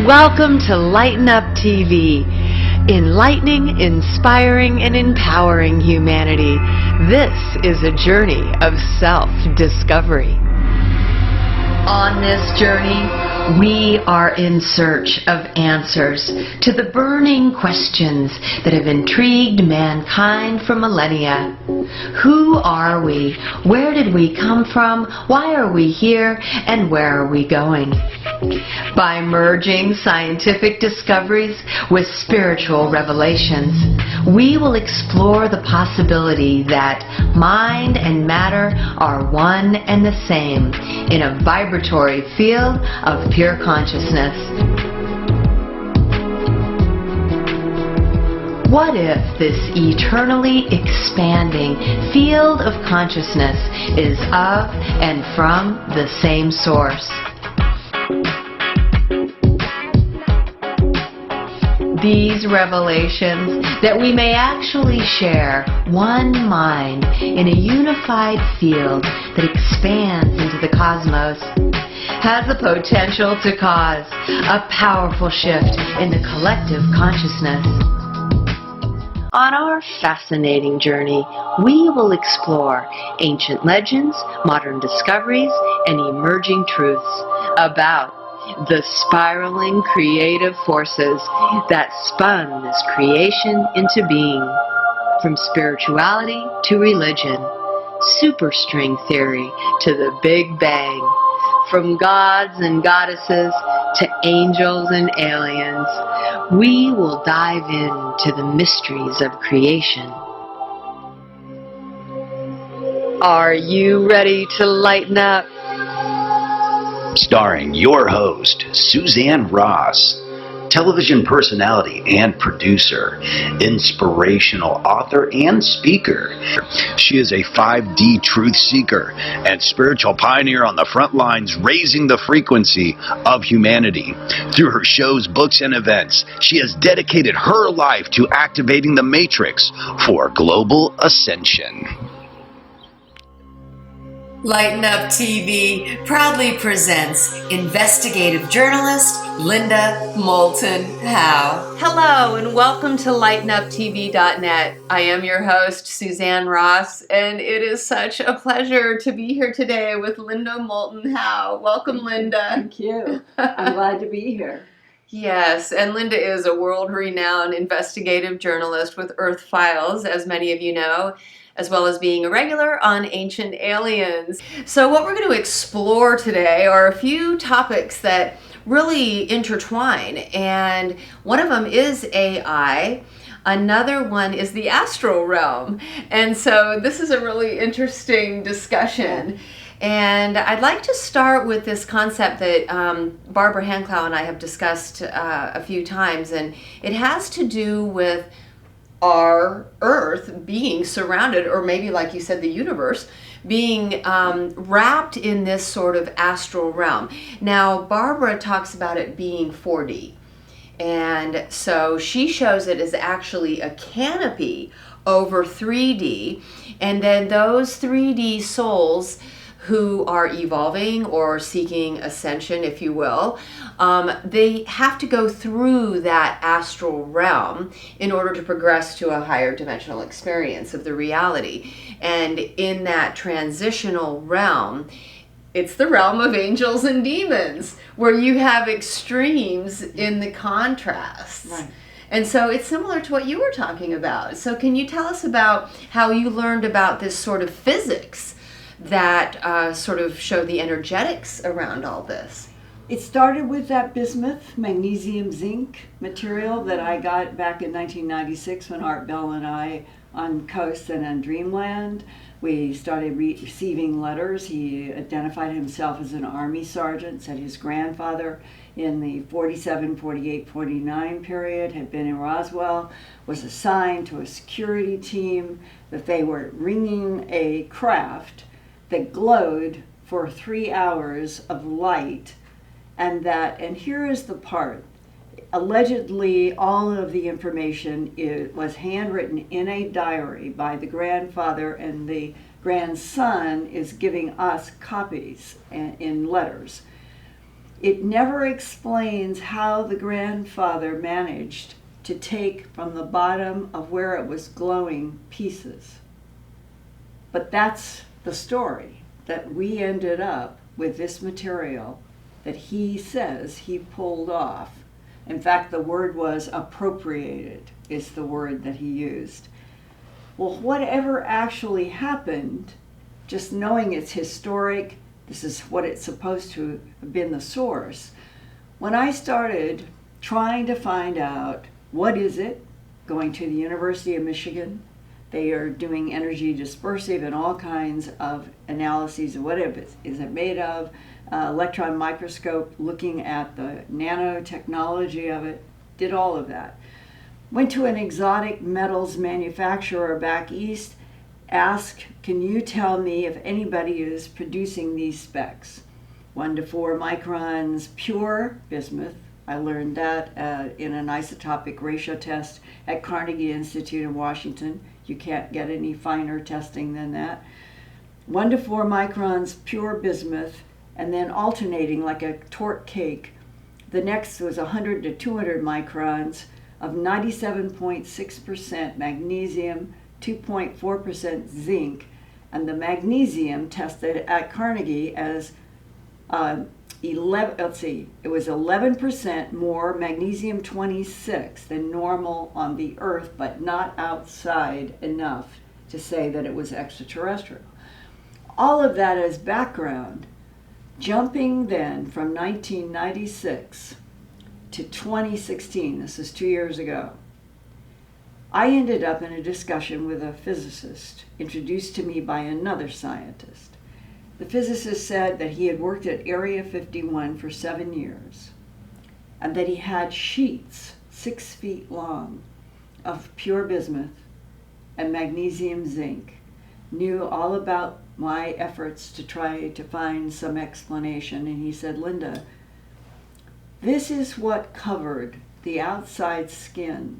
Welcome to Lighten Up TV, enlightening, inspiring, and empowering humanity. This is a journey of self-discovery. On this journey, we are in search of answers to the burning questions that have intrigued mankind for millennia. Who are we? Where did we come from? Why are we here? And where are we going? By merging scientific discoveries with spiritual revelations, we will explore the possibility that mind and matter are one and the same in a vibratory field of pure consciousness. What if this eternally expanding field of consciousness is of and from the same source? These revelations, that we may actually share one mind in a unified field that expands into the cosmos, has the potential to cause a powerful shift in the collective consciousness. On our fascinating journey, we will explore ancient legends, modern discoveries, and emerging truths about the spiraling creative forces that spun this creation into being. From spirituality to religion, superstring theory to the Big Bang, from gods and goddesses to angels and aliens, we will dive into the mysteries of creation. Are you ready to lighten up? Starring your host, Suzanne Ross, television personality and producer, inspirational author and speaker. She is a 5D truth seeker and spiritual pioneer on the front lines, raising the frequency of humanity. Through her shows, books, and events, she has dedicated her life to activating the matrix for global ascension. Lighten Up TV proudly presents investigative journalist Linda Moulton Howe. Hello and welcome to lightenuptv.net. I am your host, Suzanne Ross, and it is such a pleasure to be here today with Linda Moulton Howe. Welcome, Linda. Thank you. I'm glad to be here. Yes, and Linda is a world-renowned investigative journalist with Earth Files, as many of you know, as well as being a regular on Ancient Aliens. So what we're going to explore today are a few topics that really intertwine, and one of them is AI. Another one is the astral realm. And so this is a really interesting discussion. And I'd like to start with this concept that Barbara Hanclow and I have discussed a few times, and it has to do with our Earth being surrounded, or maybe like you said, the universe being wrapped in this sort of astral realm. Now, Barbara talks about it being 4D. And so she shows it as actually a canopy over 3D. And then those 3D souls who are evolving or seeking ascension, if you will, they have to go through that astral realm in order to progress to a higher dimensional experience of the reality. And in that transitional realm, it's the realm of angels and demons, where you have extremes in the contrasts. Right. And so it's similar to what you were talking about. So can you tell us about how you learned about this sort of physics that sort of show the energetics around all this? It started with that bismuth, magnesium, zinc material that I got back in 1996 when Art Bell and I on Coast and on Dreamland. We started receiving letters. He identified himself as an Army sergeant, said his grandfather in the 47, 48, 49 period had been in Roswell, was assigned to a security team, that they were ringing a craft that glowed for 3 hours of light, and here is the part, allegedly all of the information was handwritten in a diary by the grandfather, and the grandson is giving us copies in letters. it never explains how the grandfather managed to take from the bottom of where it was glowing pieces. But that's the story, that we ended up with this material that he says he pulled off. In fact, the word was appropriated, is the word that he used. Well, whatever actually happened, just knowing it's historic, this is what it's supposed to have been the source. When I started trying to find out what is it, going to the University of Michigan, they are doing energy dispersive and all kinds of analyses of what is it made of, electron microscope, looking at the nanotechnology of it, did all of that. Went to an exotic metals manufacturer back east, asked, can you tell me if anybody is producing these specs? 1 to 4 microns pure bismuth. I learned that in an isotopic ratio test at Carnegie Institute in Washington. You can't get any finer testing than that. 1 to 4 microns pure bismuth, and then alternating like a torte cake. The next was 100 to 200 microns of 97.6% magnesium, 2.4% zinc, and the magnesium tested at Carnegie as 11% more magnesium 26 than normal on the Earth, but not outside enough to say that it was extraterrestrial. All of that as background. Jumping then from 1996 to 2016, this is 2 years ago, I ended up in a discussion with a physicist introduced to me by another scientist. The physicist said that he had worked at Area 51 for 7 years and that he had sheets 6 feet long of pure bismuth and magnesium zinc, knew all about my efforts to try to find some explanation. And he said, Linda, this is what covered the outside skin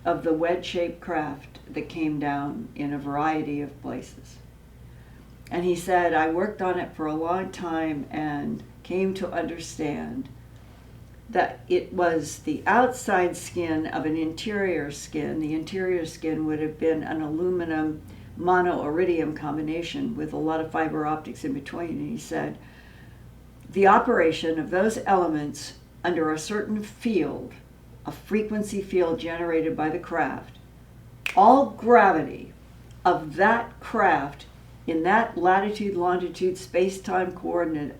of the wedge-shaped craft that came down in a variety of places. And he said, I worked on it for a long time and came to understand that it was the outside skin of an interior skin. The interior skin would have been an aluminum mono-iridium combination with a lot of fiber optics in between. And he said, the operation of those elements under a certain field, a frequency field generated by the craft, all gravity of that craft in that latitude, longitude, space-time coordinate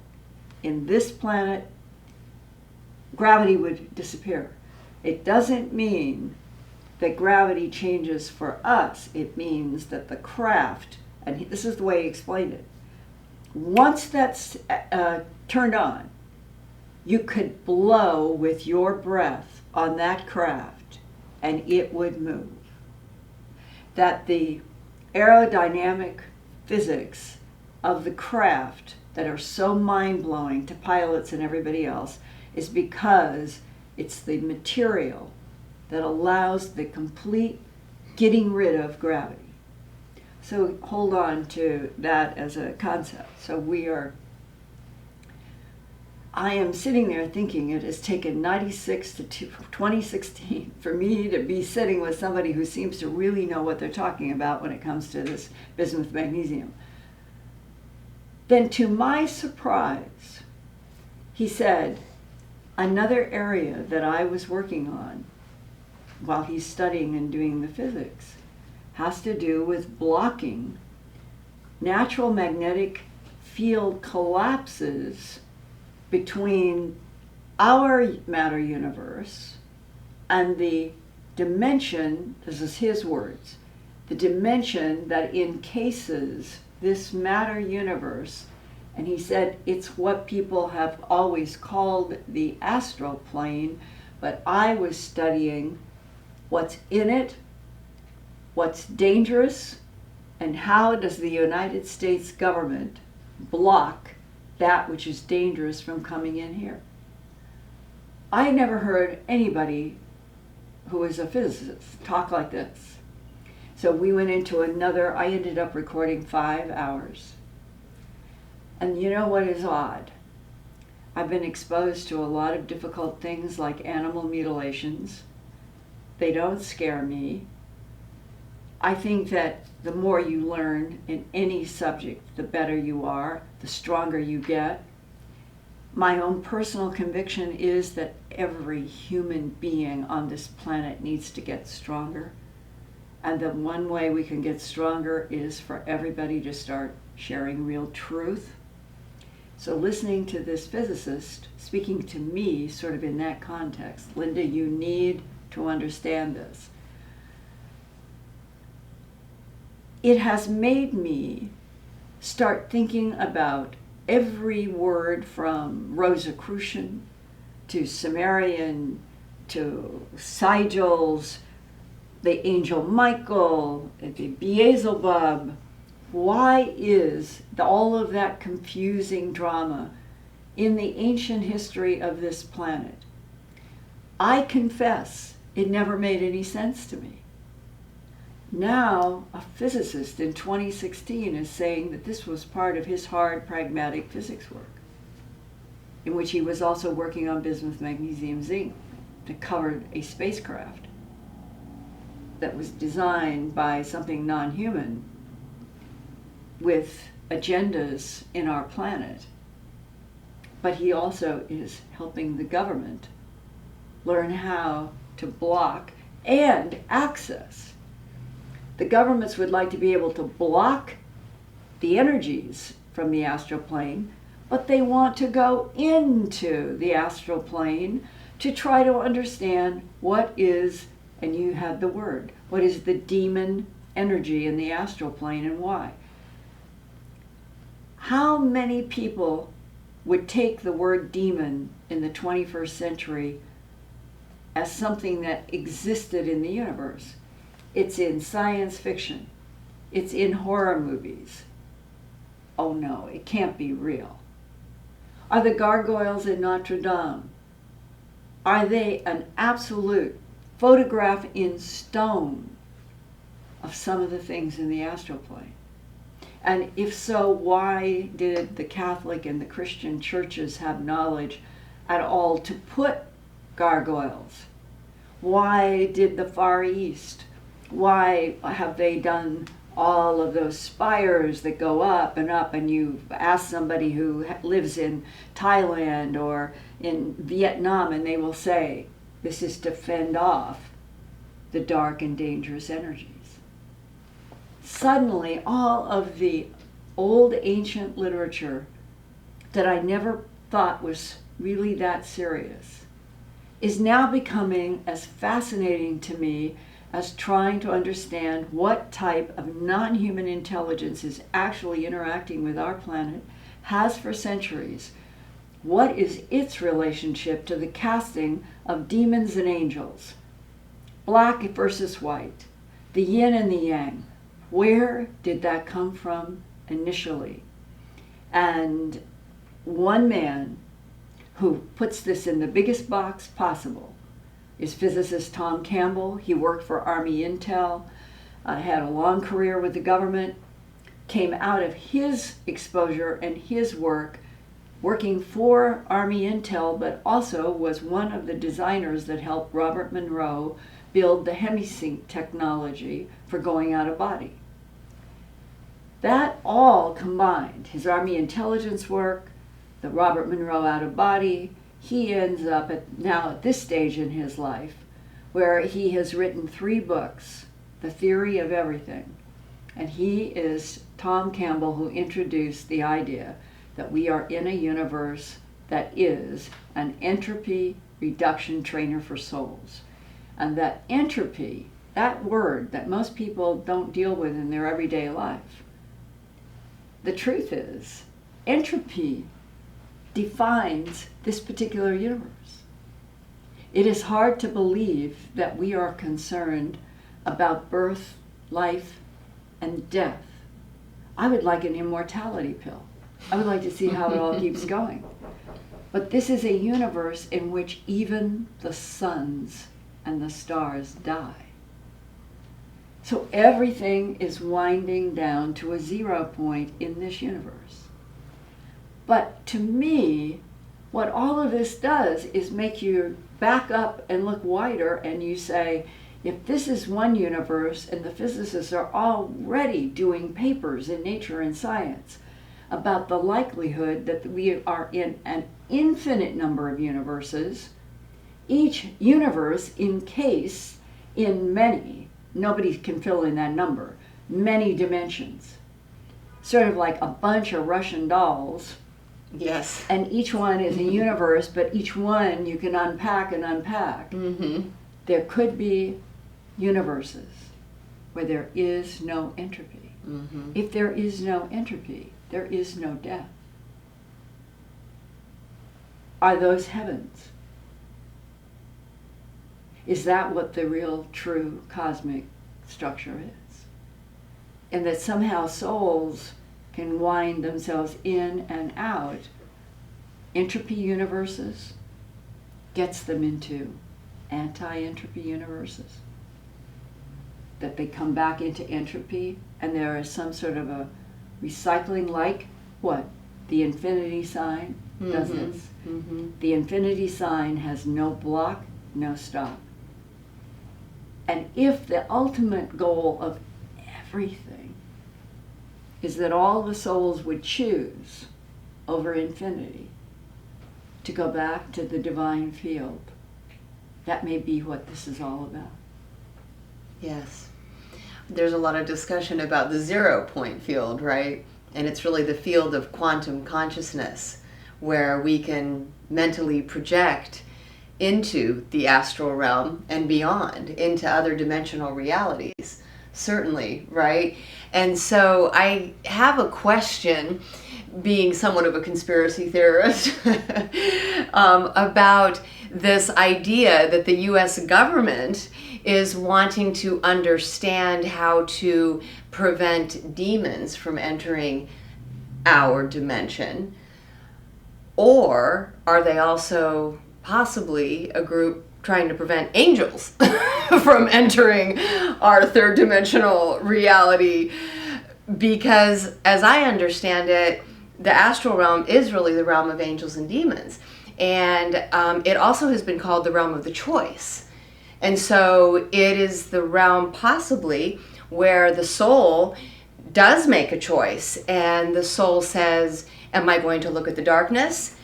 in this planet, gravity would disappear. It doesn't mean that gravity changes for us. It means that the craft, and this is the way he explained it, once that's turned on, you could blow with your breath on that craft and it would move. That the aerodynamic physics of the craft that are so mind-blowing to pilots and everybody else is because it's the material that allows the complete getting rid of gravity. So hold on to that as a concept. So I am sitting there thinking it has taken 96 to 2016 for me to be sitting with somebody who seems to really know what they're talking about when it comes to this bismuth magnesium. Then to my surprise, he said, another area that I was working on while he's studying and doing the physics has to do with blocking natural magnetic field collapses between our matter universe and the dimension, this is his words, the dimension that encases this matter universe. And he said it's what people have always called the astral plane, but I was studying what's in it, what's dangerous, and how does the United States government block that which is dangerous from coming in here. I never heard anybody who was a physicist talk like this. So we went into I ended up recording 5 hours. And you know what is odd? I've been exposed to a lot of difficult things like animal mutilations. They don't scare me. I think that the more you learn in any subject, the better you are, the stronger you get. My own personal conviction is that every human being on this planet needs to get stronger. And that one way we can get stronger is for everybody to start sharing real truth. So listening to this physicist speaking to me sort of in that context, Linda, you need to understand this. It has made me start thinking about every word from Rosicrucian to Sumerian to sigils, the angel Michael, the Beelzebub. Why is all of that confusing drama in the ancient history of this planet? I confess it never made any sense to me. Now, a physicist in 2016 is saying that this was part of his hard, pragmatic physics work, in which he was also working on bismuth, magnesium, zinc, that covered a spacecraft that was designed by something non-human with agendas in our planet. But he also is helping the government learn how to block and access. The governments would like to be able to block the energies from the astral plane, but they want to go into the astral plane to try to understand what is, and you had the word, what is the demon energy in the astral plane and why. How many people would take the word demon in the 21st century as something that existed in the universe? It's in science fiction. It's in horror movies. Oh no, it can't be real. Are the gargoyles in Notre Dame, are they an absolute photograph in stone of some of the things in the astral plane? And if so, why did the Catholic and the Christian churches have knowledge at all to put gargoyles? Why did the Far East? Why have they done all of those spires that go up, and you ask somebody who lives in Thailand or in Vietnam and they will say, this is to fend off the dark and dangerous energies. Suddenly, all of the old ancient literature that I never thought was really that serious is now becoming as fascinating to me as trying to understand what type of non-human intelligence is actually interacting with our planet, has for centuries. What is its relationship to the casting of demons and angels? Black versus white, the yin and the yang. Where did that come from initially? And one man who puts this in the biggest box possible is physicist Tom Campbell. He worked for Army Intel, had a long career with the government, came out of his exposure and his work working for Army Intel, but also was one of the designers that helped Robert Monroe build the hemisync technology for going out of body. That all combined, his Army intelligence work, the Robert Monroe out of body, he ends up now at this stage in his life where he has written 3 books, The Theory of Everything. And he is Tom Campbell, who introduced the idea that we are in a universe that is an entropy reduction trainer for souls. And that entropy, that word that most people don't deal with in their everyday life, the truth is, entropy defines this particular universe. It is hard to believe that we are concerned about birth, life, and death. I would like an immortality pill. I would like to see how it all keeps going. But this is a universe in which even the suns and the stars die. So everything is winding down to a 0 point in this universe. But to me, What all of this does is make you back up and look wider, and you say, if this is one universe, and the physicists are already doing papers in Nature and Science about the likelihood that we are in an infinite number of universes, each universe encased in many, nobody can fill in that number, many dimensions. Sort of like a bunch of Russian dolls. Yes. And each one is a universe, but each one you can unpack and unpack. Mm-hmm. There could be universes where there is no entropy. Mm-hmm. If there is no entropy, there is no death. Are those heavens? Is that what the real, true cosmic structure is? And that somehow souls can wind themselves in and out. Entropy universes gets them into anti-entropy universes. That they come back into entropy, and there is some sort of a recycling, like what? The infinity sign does Mm-hmm. this. Mm-hmm. The infinity sign has no block, no stop. And if the ultimate goal of everything is that all the souls would choose over infinity to go back to the divine field, that may be what this is all about. Yes. There's a lot of discussion about the 0 point field, right? And it's really the field of quantum consciousness, where we can mentally project into the astral realm and beyond, into other dimensional realities. Certainly, right? And so I have a question, being somewhat of a conspiracy theorist, about this idea that the US government is wanting to understand how to prevent demons from entering our dimension. Or are they also possibly a group trying to prevent angels from entering our third dimensional reality? Because as I understand it, the astral realm is really the realm of angels and demons. And it also has been called the realm of the choice. And so it is the realm possibly where the soul does make a choice, and the soul says, am I going to look at the darkness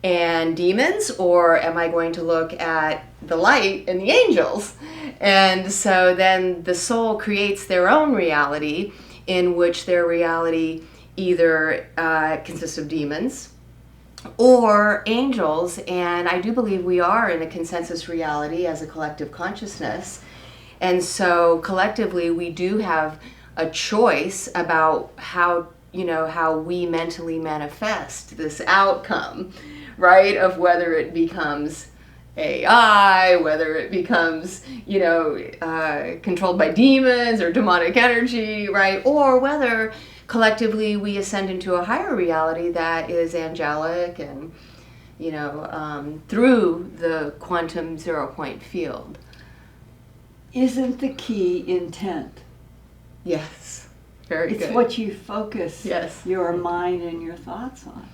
and demons, or am I going to look at the light and the angels? And so then the soul creates their own reality, in which their reality either consists of demons or angels. And I do believe we are in a consensus reality as a collective consciousness. And so collectively we do have a choice about how we mentally manifest this outcome, right? Of whether it becomes AI, whether it becomes, controlled by demons or demonic energy, right? Or whether collectively we ascend into a higher reality that is angelic and, through the quantum 0 point field. Isn't the key intent? Yes. Very good. It's what you focus Yes. your mind and your thoughts on.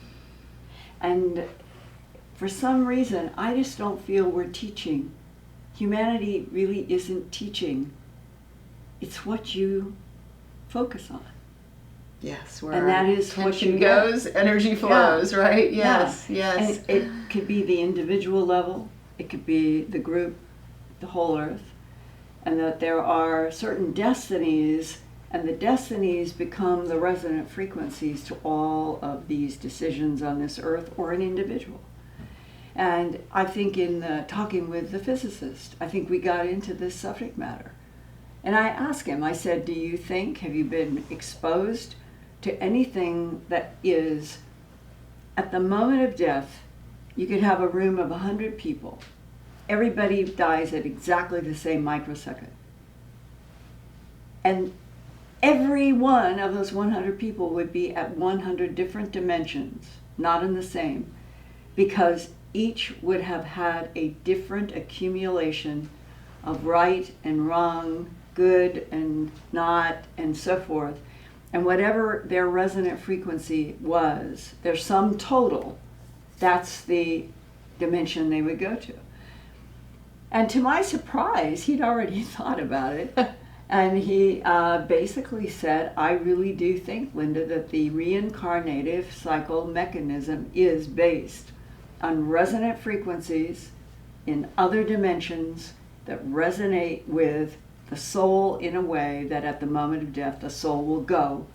And for some reason, I just don't feel we're teaching. Humanity really isn't teaching. It's what you focus on. Yes, where And that is what attention you goes, energy flows, right? Yes, Yeah. yes. And it could be the individual level, it could be the group, the whole earth, and that there are certain destinies, and the destinies become the resonant frequencies to all of these decisions on this earth or an individual. And I think in talking with the physicist, I think we got into this subject matter. And I asked him, I said, have you been exposed to anything that is, at the moment of death, you could have a room of 100 people. Everybody dies at exactly the same microsecond. And every one of those 100 people would be at 100 different dimensions, not in the same, because each would have had a different accumulation of right and wrong, good and not, and so forth. And whatever their resonant frequency was, their sum total that's the dimension they would go to. And to my surprise, he'd already thought about it. And he basically said, I really do think, Linda, that the reincarnative cycle mechanism is based on resonant frequencies in other dimensions that resonate with the soul in a way that at the moment of death, the soul will go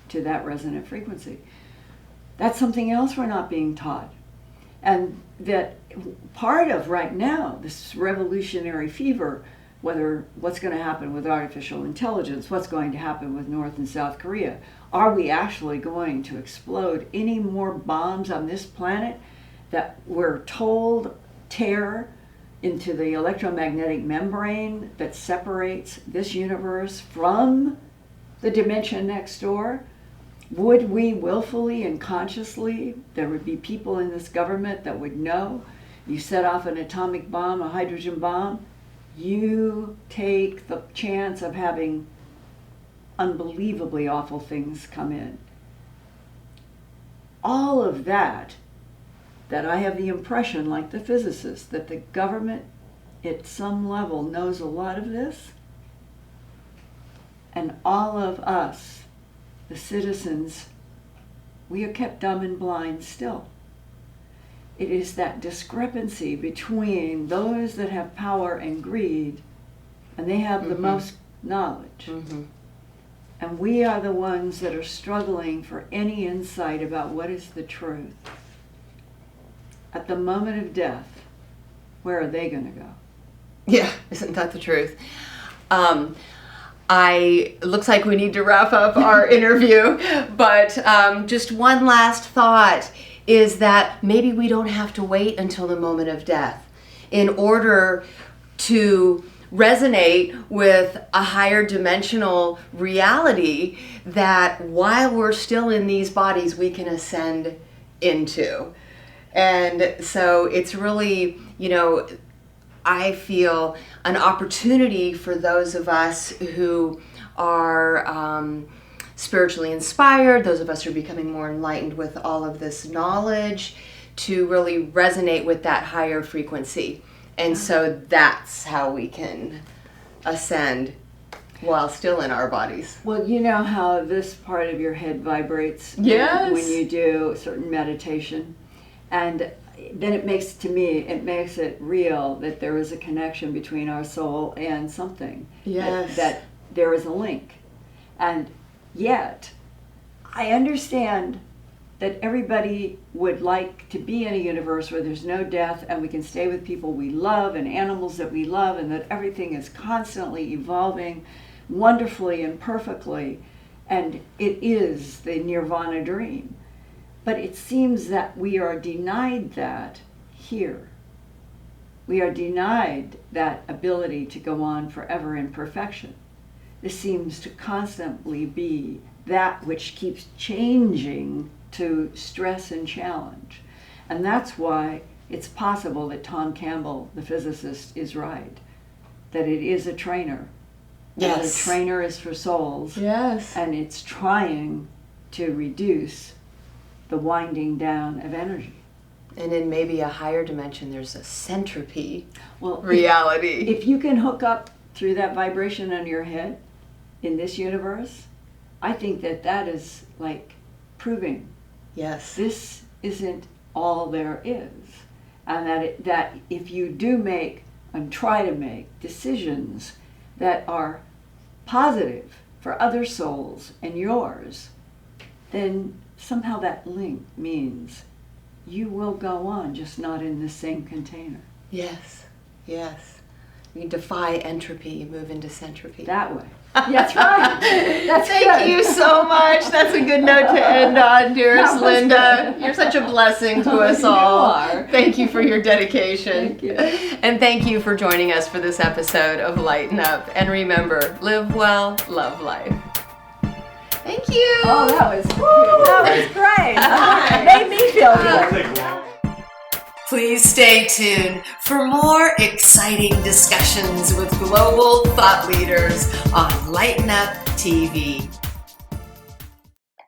to that resonant frequency. That's something else we're not being taught. And that part of right now, this revolutionary fever, whether what's going to happen with artificial intelligence, what's going to happen with North and South Korea, are we actually going to explode any more bombs on this planet that we're told tear into the electromagnetic membrane that separates this universe from the dimension next door? Would we willfully and consciously, there would be people in this government that would know, you set off an atomic bomb, a hydrogen bomb, you take the chance of having unbelievably awful things come in. All of that I have the impression, like the physicists, that the government at some level knows a lot of this, and all of us, the citizens, we are kept dumb and blind still. It is that discrepancy between those that have power and greed, and they have the most knowledge. And we are the ones that are struggling for any insight about what is the truth. At the moment of death, where are they going to go? Yeah, isn't that the truth? It looks like we need to wrap up our interview, but just one last thought is that maybe we don't have to wait until the moment of death in order to resonate with a higher dimensional reality that while we're still in these bodies, we can ascend into. And so it's really, I feel an opportunity for those of us who are spiritually inspired, those of us who are becoming more enlightened with all of this knowledge, to really resonate with that higher frequency. And so that's how we can ascend while still in our bodies. Well, you know how this part of your head vibrates when you do certain meditation? And then it makes it real that there is a connection between our soul and something. Yes. That there is a link. And yet, I understand that everybody would like to be in a universe where there's no death and we can stay with people we love and animals that we love, and that everything is constantly evolving wonderfully and perfectly. And it is the nirvana dream. But it seems that we are denied that here. We are denied that ability to go on forever in perfection. This seems to constantly be that which keeps changing to stress and challenge. And that's why it's possible that Tom Campbell, the physicist, is right. That it is a trainer. Yes. And the trainer is for souls. Yes. And it's trying to reduce the winding down of energy. And in maybe a higher dimension, there's a centropy reality. If you can hook up through that vibration on your head in this universe, I think that is like proving this isn't all there is. And that if you do make and try to make decisions that are positive for other souls and yours, then somehow that link means you will go on, just not in the same container. Yes. You defy entropy, you move into centropy. That way. That's right. Thank you so much. That's a good note to end on, dearest Linda. Good. You're such a blessing to us all. You are. Thank you for your dedication. Thank you. And thank you for joining us for this episode of Lighten Up. And remember, live well, love life. Thank you. Oh, that was great. It made me feel good. Please stay tuned for more exciting discussions with global thought leaders on Lighten Up TV.